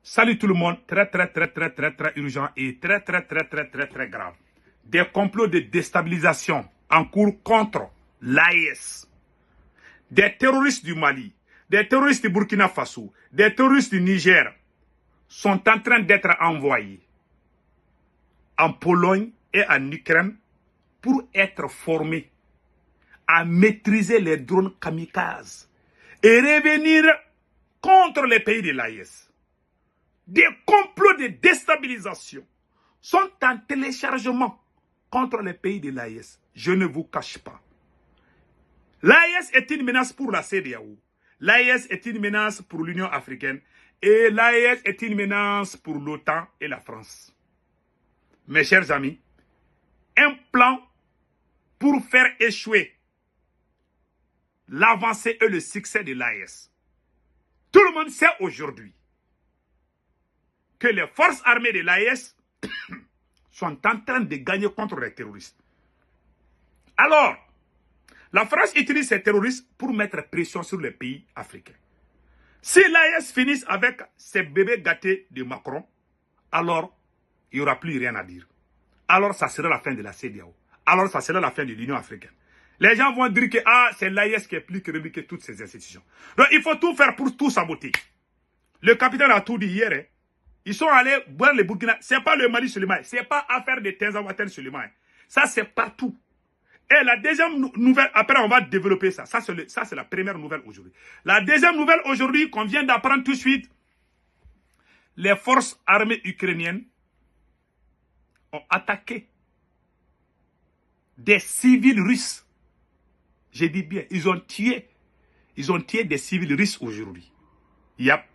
Salut tout le monde, très urgent et très grave. Des complots de déstabilisation en cours contre l'AES. Des terroristes du Mali, des terroristes du Burkina Faso, des terroristes du Niger sont en train d'être envoyés en Pologne et en Ukraine pour être formés à maîtriser les drones kamikazes et revenir contre les pays de l'AES. Des complots de déstabilisation sont en téléchargement contre les pays de l'AES. Je ne vous cache pas. L'AES est une menace pour la CEDEAO. L'AES est une menace pour l'Union africaine. Et l'AES est une menace pour l'OTAN et la France. Mes chers amis, un plan pour faire échouer l'avancée et le succès de l'AES. Tout le monde sait aujourd'hui que les forces armées de l'AES sont en train de gagner contre les terroristes. Alors, la France utilise ces terroristes pour mettre pression sur les pays africains. Si l'AES finit avec ces bébés gâtés de Macron, alors il n'y aura plus rien à dire. Alors ça sera la fin de la CEDEAO. Alors ça sera la fin de l'Union africaine. Les gens vont dire que c'est l'AES qui est plus crédible que toutes ces institutions. Donc il faut tout faire pour tout saboter. Le capitaine a tout dit hier. Hein. Ils sont allés boire le Burkina. Ce n'est pas le Mali seulement. Ce n'est pas affaire de Tenzawaten seulement. Ça, c'est partout. Et la deuxième nouvelle, après on va développer ça. Ça, c'est la première nouvelle aujourd'hui. La deuxième nouvelle aujourd'hui, qu'on vient d'apprendre tout de suite, les forces armées ukrainiennes ont attaqué des civils russes. Je dis bien, ils ont tué des civils russes aujourd'hui. Il y a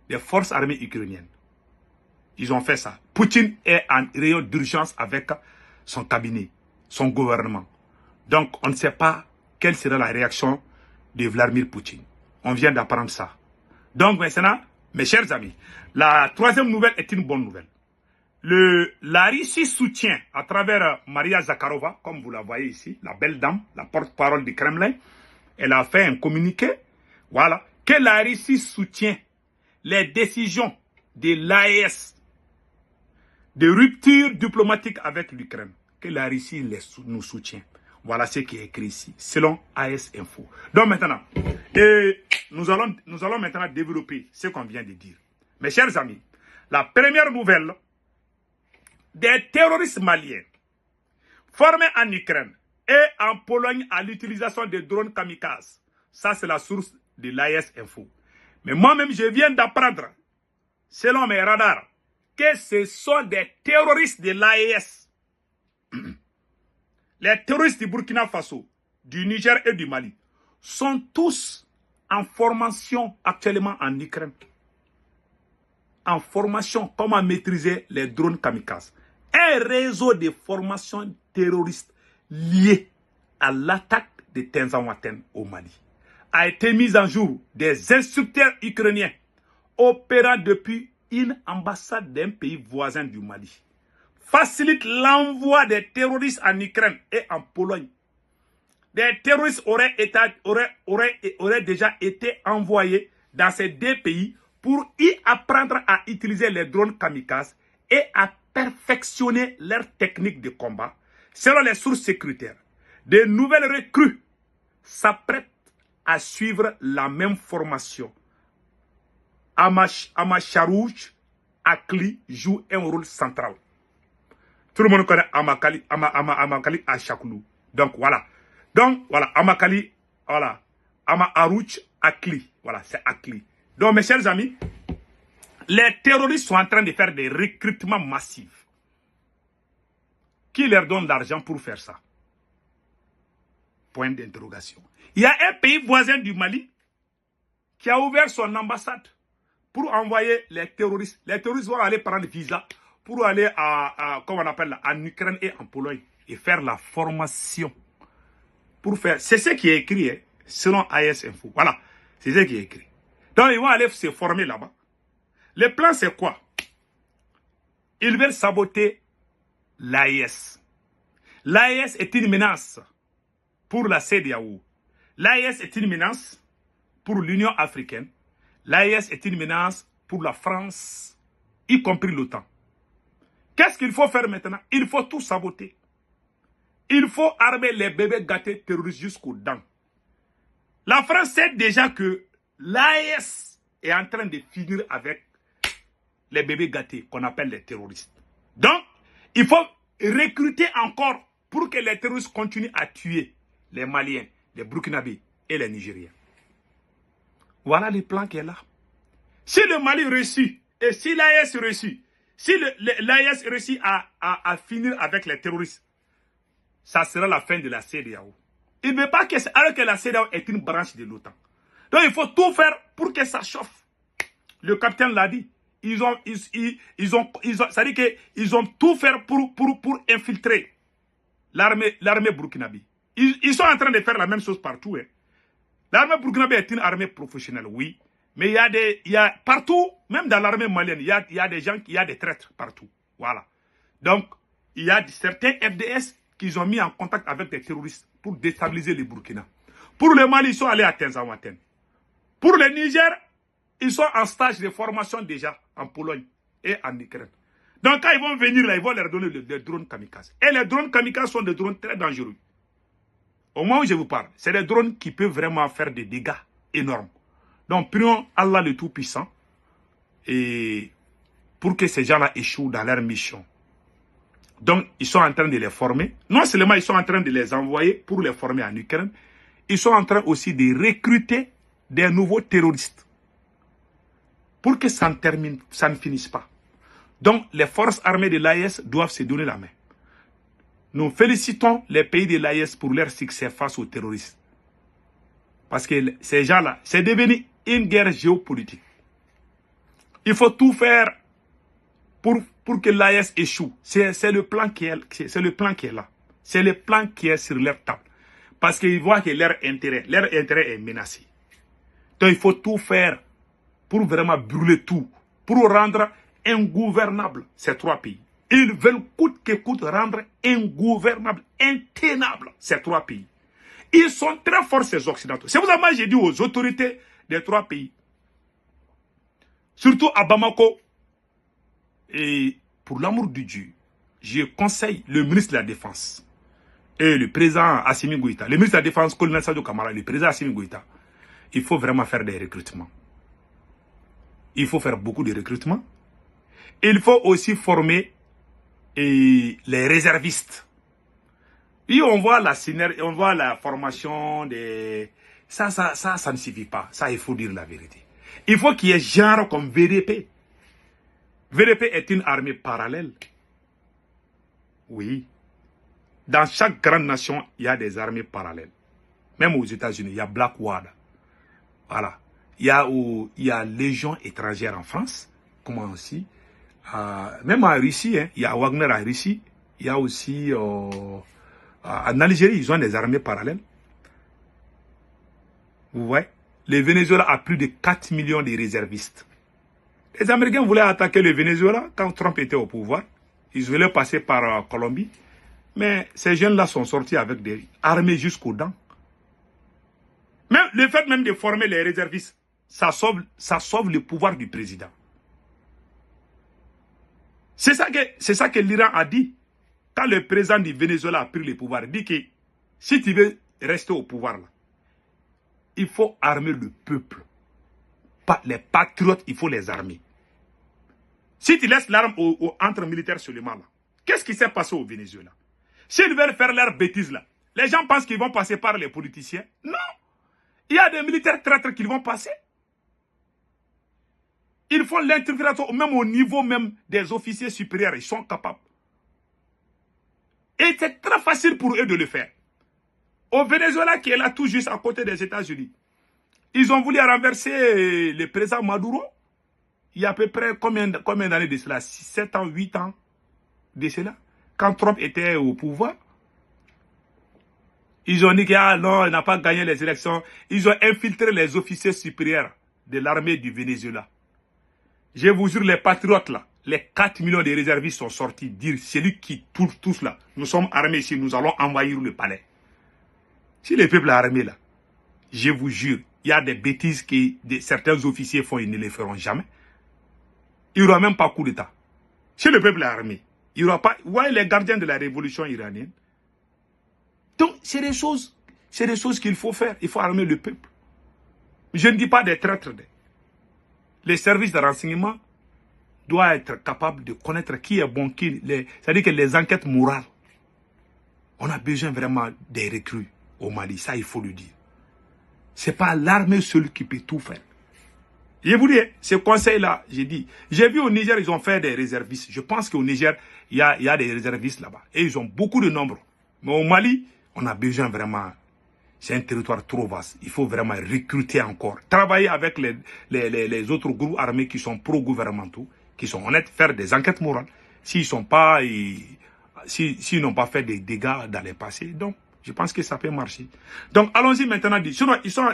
des forces armées ukrainiennes. Ils ont fait ça. Poutine est en réunion d'urgence avec son cabinet, son gouvernement. Donc, on ne sait pas quelle sera la réaction de Vladimir Poutine. On vient d'apprendre ça. Donc, maintenant, mes chers amis, la troisième nouvelle est une bonne nouvelle. La Russie soutient, à travers Maria Zakharova, comme vous la voyez ici, la belle dame, la porte-parole du Kremlin, elle a fait un communiqué, voilà, que la Russie soutient les décisions de l'AES de rupture diplomatique avec l'Ukraine, que la Russie nous soutient. Voilà ce qui est écrit ici, selon AS Info. Donc maintenant, nous allons maintenant développer ce qu'on vient de dire. Mes chers amis, la première nouvelle, des terroristes maliens formés en Ukraine et en Pologne à l'utilisation de drones kamikazes. Ça, c'est la source de l'AS Info. Mais moi-même, je viens d'apprendre, selon mes radars, que ce sont des terroristes de l'AES. Les terroristes du Burkina Faso, du Niger et du Mali sont tous en formation actuellement en Ukraine. En formation, comment maîtriser les drones kamikazes. Un réseau de formation terroriste lié à l'attaque de Tenzawaten au Mali a été mis en jour des instructeurs ukrainiens opérant depuis une ambassade d'un pays voisin du Mali. Facilite l'envoi des terroristes en Ukraine et en Pologne. Des terroristes auraient déjà été envoyés dans ces deux pays pour y apprendre à utiliser les drones kamikazes et à perfectionner leurs techniques de combat. Selon les sources sécuritaires, de nouvelles recrues s'apprêtent à suivre la même formation. Amacharouch Akli joue un rôle central. Tout le monde connaît Amakali Achakoulou. Donc voilà. Amakali, voilà. Amaharouch Akli. Voilà, c'est Akli. Donc mes chers amis, les terroristes sont en train de faire des recrutements massifs. Qui leur donne l'argent pour faire ça? Point d'interrogation. Il y a un pays voisin du Mali qui a ouvert son ambassade pour envoyer les terroristes. Les terroristes vont aller prendre visa pour aller comment on appelle là, en Ukraine et en Pologne et faire la formation. C'est ce qui est écrit, hein, selon AS Info. Voilà, c'est ce qui est écrit. Donc, ils vont aller se former là-bas. Le plan, c'est quoi? Ils veulent saboter l'AES. L'AES est une menace pour la CEDEAO. L'AES est une menace pour l'Union africaine. L'AES est une menace pour la France, y compris l'OTAN. Qu'est-ce qu'il faut faire maintenant? Il faut tout saboter. Il faut armer les bébés gâtés terroristes jusqu'aux dents. La France sait déjà que l'AES est en train de finir avec les bébés gâtés qu'on appelle les terroristes. Donc, il faut recruter encore pour que les terroristes continuent à tuer les Maliens, les Burkinabés et les Nigériens. Voilà le plan qui est là. Si le Mali réussit, et si l'AES réussit, si l'AES réussit à finir avec les terroristes, ça sera la fin de la CEDEAO. Il ne veut pas que, alors que la CEDEAO est une branche de l'OTAN. Donc il faut tout faire pour que ça chauffe. Le capitaine l'a dit. Ils ont tout fait pour infiltrer l'armée burkinabé. Ils sont en train de faire la même chose partout. Hein. L'armée burkinabé est une armée professionnelle, oui. Mais il y a partout, même dans l'armée malienne, il y a des gens, il y a des traîtres partout. Voilà. Donc, il y a certains FDS qui ont mis en contact avec des terroristes pour déstabiliser les Burkina. Pour le Mali, ils sont allés à Tenzawatène. Pour le Niger, ils sont en stage de formation déjà en Pologne et en Ukraine. Donc quand ils vont venir là, ils vont leur donner des drones kamikazes. Et les drones kamikazes sont des drones très dangereux. Au moment où je vous parle, c'est des drones qui peuvent vraiment faire des dégâts énormes. Donc prions Allah le Tout-Puissant et pour que ces gens-là échouent dans leur mission. Donc ils sont en train de les former. Non seulement ils sont en train de les envoyer pour les former en Ukraine, ils sont en train aussi de recruter des nouveaux terroristes. Pour que ça ne finisse pas. Donc, les forces armées de l'AES doivent se donner la main. Nous félicitons les pays de l'AES pour leur succès face aux terroristes. Parce que ces gens-là, c'est devenu une guerre géopolitique. Il faut tout faire pour que l'AES échoue. C'est le plan qui est là. C'est le plan qui est sur leur table. Parce qu'ils voient que leur intérêt est menacé. Donc, il faut tout faire pour vraiment brûler tout, pour rendre ingouvernable ces trois pays. Ils veulent coûte que coûte rendre ingouvernable, intenable ces trois pays. Ils sont très forts ces Occidentaux. C'est pour ça que j'ai dit aux autorités des trois pays, surtout à Bamako, et pour l'amour de Dieu, je conseille le ministre de la Défense et le président Assimi Goïta, le ministre de la Défense, Colonel Sadio Kamara, le président Assimi Goïta, il faut vraiment faire des recrutements. Il faut faire beaucoup de recrutements. Il faut aussi former les réservistes. Et on voit la formation des... Ça ne suffit pas. Ça, il faut dire la vérité. Il faut qu'il y ait genre comme VDP. VDP est une armée parallèle. Oui. Dans chaque grande nation, il y a des armées parallèles. Même aux États-Unis, il y a Blackwater. Voilà. Il y a Légion étrangère en France, comment aussi. Même en Russie, hein, il y a Wagner en Russie. Il y a aussi en Algérie, ils ont des armées parallèles. Vous voyez, le Venezuela a plus de 4 millions de réservistes. Les Américains voulaient attaquer le Venezuela quand Trump était au pouvoir. Ils voulaient passer par Colombie. Mais ces jeunes-là sont sortis avec des armées jusqu'aux dents. Même le fait même de former les réservistes, ça sauve le pouvoir du président. C'est ça que l'Iran a dit. Quand le président du Venezuela a pris le pouvoir, il dit que si tu veux rester au pouvoir, là, il faut armer le peuple. Les patriotes, il faut les armer. Si tu laisses l'arme entre militaires seulement, là, qu'est-ce qui s'est passé au Venezuela? S'ils veulent faire leurs bêtises, là, les gens pensent qu'ils vont passer par les politiciens. Non! Il y a des militaires traîtres qui vont passer. Ils font l'infiltration même au niveau même des officiers supérieurs. Ils sont capables. Et c'est très facile pour eux de le faire. Au Venezuela, qui est là tout juste à côté des États-Unis, ils ont voulu renverser le président Maduro. Il y a à peu près combien d'années de cela? 7 ans, 8 ans de cela. Quand Trump était au pouvoir. Ils ont dit que non, il n'a pas gagné les élections. Ils ont infiltré les officiers supérieurs de l'armée du Venezuela. Je vous jure, les patriotes là, les 4 millions de réservistes sont sortis dire, celui qui tous là, nous sommes armés ici, nous allons envahir le palais. Si le peuple est armé là, je vous jure, il y a des bêtises que certains officiers font, ils ne les feront jamais. Il n'y aura même pas coup d'État. Si le peuple est armé, il n'y aura pas... Vous voyez les gardiens de la révolution iranienne. Donc, c'est des choses qu'il faut faire. Il faut armer le peuple. Je ne dis pas des traîtres. Les services de renseignement doivent être capables de connaître qui est bon, c'est-à-dire que les enquêtes morales. On a besoin vraiment des recrues au Mali, ça il faut le dire. Ce n'est pas l'armée seule qui peut tout faire. Je vous dis, ce conseil-là, j'ai vu au Niger, ils ont fait des réservistes. Je pense qu'au Niger, il y a des réservistes là-bas. Et ils ont beaucoup de nombre. Mais au Mali, on a besoin vraiment, c'est un territoire trop vaste. Il faut vraiment recruter encore. Travailler avec les autres groupes armés qui sont pro-gouvernementaux, qui sont honnêtes, faire des enquêtes morales. S'ils n'ont pas fait des dégâts dans le passé, donc je pense que ça peut marcher. Donc allons-y maintenant.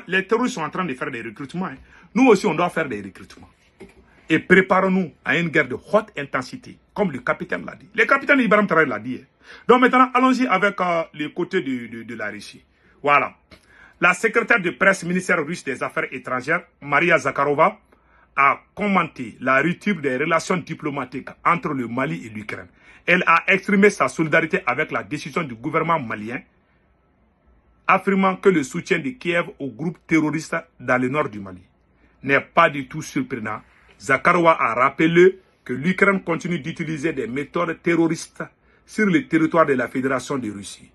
Les terroristes sont en train de faire des recrutements. Hein. Nous aussi, on doit faire des recrutements. Et préparons-nous à une guerre de haute intensité, comme le capitaine l'a dit. Le capitaine Ibrahim Traoré l'a dit. Hein. Donc maintenant, allons-y avec le côté de la Russie. Voilà. La secrétaire de presse ministère russe des Affaires étrangères, Maria Zakharova, a commenté la rupture des relations diplomatiques entre le Mali et l'Ukraine. Elle a exprimé sa solidarité avec la décision du gouvernement malien, affirmant que le soutien de Kiev au groupe terroriste dans le nord du Mali n'est pas du tout surprenant. Zakharova a rappelé que l'Ukraine continue d'utiliser des méthodes terroristes sur le territoire de la Fédération de Russie,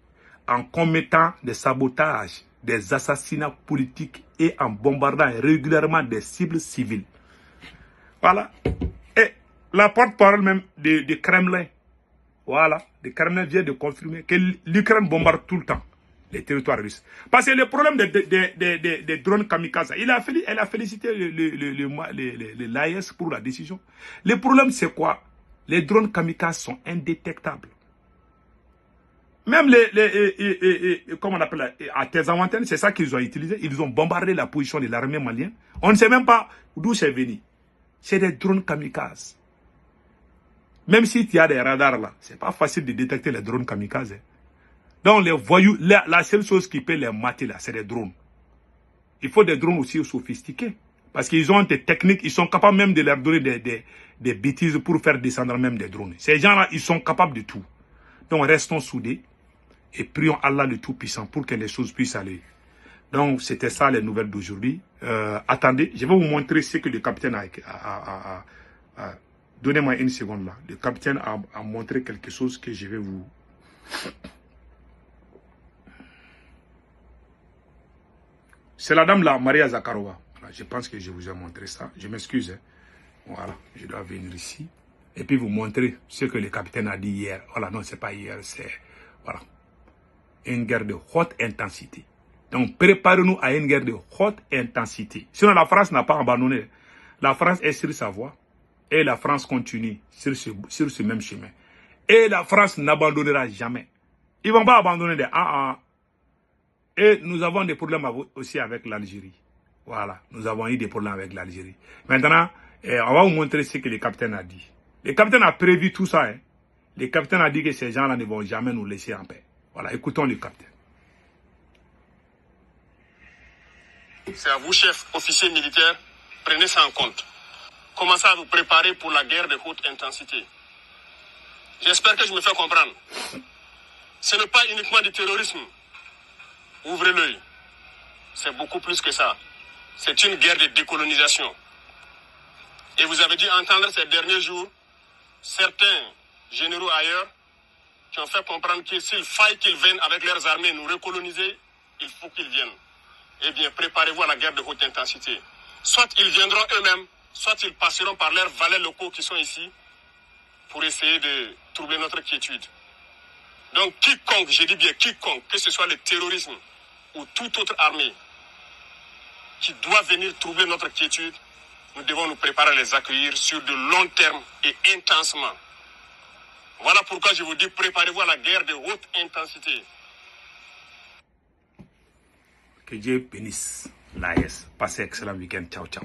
en commettant des sabotages, des assassinats politiques et en bombardant régulièrement des cibles civiles. Voilà. Et la porte-parole même de Kremlin, voilà, le Kremlin vient de confirmer que l'Ukraine bombarde tout le temps les territoires russes. Parce que le problème des drones kamikazes, elle a félicité l'AES pour la décision. Le problème, c'est quoi? Les drones kamikazes sont indétectables. Même comment on appelle, à Tezawanten, c'est ça qu'ils ont utilisé. Ils ont bombardé la position de l'armée malienne. On ne sait même pas d'où c'est venu. C'est des drones kamikazes. Même s'il y a des radars là, c'est pas facile de détecter les drones kamikazes. Donc les voyous, la seule chose qui peut les mater là, c'est des drones. Il faut des drones aussi sophistiqués. Parce qu'ils ont des techniques, ils sont capables même de leur donner des bêtises pour faire descendre même des drones. Ces gens-là, ils sont capables de tout. Donc restons soudés et prions Allah le Tout-Puissant pour que les choses puissent aller. Donc c'était ça les nouvelles d'aujourd'hui. Attendez, je vais vous montrer ce que le capitaine a donnez-moi une seconde là. Le capitaine a montré quelque chose que je vais vous... C'est la dame là, Maria Zakharova. Voilà, je pense que je vous ai montré ça. Je m'excuse. Hein. Voilà, je dois venir ici. Et puis vous montrer ce que le capitaine a dit hier. Voilà, non, c'est pas hier, c'est... Voilà. Une guerre de haute intensité. Donc, préparez-nous à une guerre de haute intensité. Sinon, la France n'a pas abandonné. La France est sur sa voie. Et la France continue sur ce même chemin. Et la France n'abandonnera jamais. Ils ne vont pas abandonner des Et nous avons des problèmes aussi avec l'Algérie. Voilà, nous avons eu des problèmes avec l'Algérie. Maintenant, on va vous montrer ce que le capitaine a dit. Le capitaine a prévu tout ça. Hein. Le capitaine a dit que ces gens-là ne vont jamais nous laisser en paix. Voilà, écoutons le capitaine. C'est à vous, chef, officier militaire, prenez ça en compte. Commencez à vous préparer pour la guerre de haute intensité. J'espère que je me fais comprendre. Ce n'est pas uniquement du terrorisme. Ouvrez l'œil. C'est beaucoup plus que ça. C'est une guerre de décolonisation. Et vous avez dû entendre ces derniers jours certains généraux ailleurs qui ont fait comprendre que s'il faille qu'ils viennent avec leurs armées nous recoloniser, il faut qu'ils viennent. Eh bien, préparez-vous à la guerre de haute intensité. Soit ils viendront eux-mêmes, soit ils passeront par leurs valets locaux qui sont ici pour essayer de troubler notre quiétude. Donc quiconque, je dis bien quiconque, que ce soit le terrorisme ou toute autre armée qui doit venir troubler notre quiétude, nous devons nous préparer à les accueillir sur de long terme et intensement. Voilà pourquoi je vous dis, préparez-vous à la guerre de haute intensité. Que Dieu bénisse l'AES. Passez un excellent week-end. Ciao, ciao.